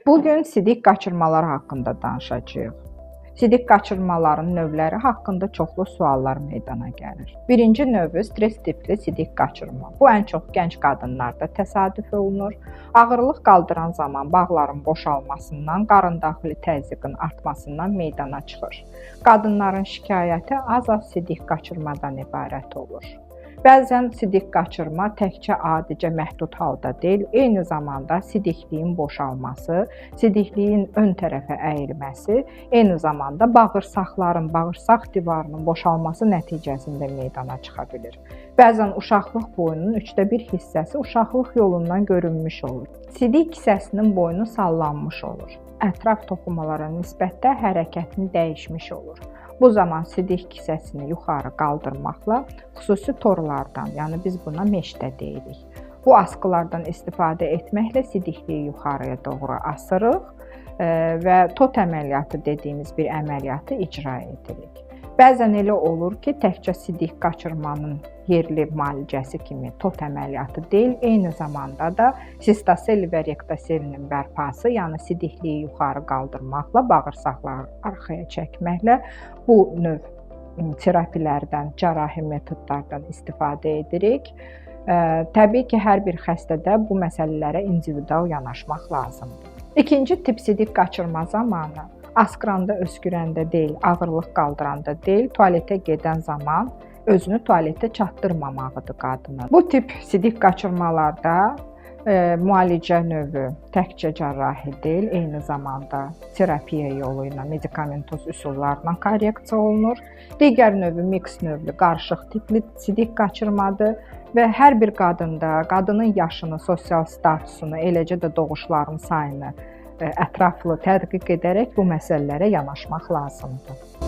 Bugün sidik qaçırmalar haqqında danışacağıq. Sidik qaçırmaların növləri haqqında çoxlu suallar meydana gəlir. Birinci növü stress tipli sidik qaçırma. Bu ən çox gənc qadınlarda təsadüf olunur. Ağırlıq qaldıran zaman bağların boşalmasından, qarındaxili təzyiqin artmasından meydana çıxır. Qadınların şikayəti az-az sidik qaçırmadan ibarət olur. Bəzən sidik qaçırma təkcə adicə məhdud halda deyil, eyni zamanda sidikliyin boşalması, sidikliyin ön tərəfə əyilməsi, eyni zamanda bağırsaq divarının boşalması nəticəsində meydana çıxa bilir. Bəzən uşaqlıq boynunun 1/3 hissəsi uşaqlıq yolundan görünmüş olur. Sidik kisəsinin boynu sallanmış olur. Ətraf toxumalara nisbətdə hərəkətini dəyişmiş olur. Bu zaman sidik kisəsini yuxarı qaldırmaqla xüsusi torlardan, yəni biz buna meşdə deyirik. Bu askılardan istifadə etməklə sidikliyi yuxarıya doğru asırıq və tot əməliyyatı dediyimiz bir əməliyyatı icra edirik. Bəzən elə olur ki, təkcə sidik qaçırmanın yerli müalicəsi kimi tot əməliyyatı deyil, eyni zamanda da sistosel və rektoselinin bərpası, yəni sidikliyi yuxarı qaldırmaqla, bağırsaqları arxaya çəkməklə bu növ terapiyalardan, cərrahi metodlardan istifadə edirik. Təbii ki, hər bir xəstədə bu məsələlərə individual yanaşmaq lazımdır. İkinci tip sidik qaçırma zamanı askıranda, öskürəndə deyil, ağırlıq qaldıranda deyil, tualetə gedən zaman özünü tualetə çatdırmamağıdır qadının. Bu tip sidik qaçırmalarda müalicə növü təkcə cərrahi deyil, eyni zamanda terapiya yolu ilə, medikamentoz üsullarla korreksiya olunur. Digər növü mix növlü, qarışıq tipli sidik qaçırmadır və hər bir qadında qadının yaşını, sosial statusunu, eləcə də doğuşların sayını ətraflı tədqiq edərək bu məsələlərə yanaşmaq lazımdır.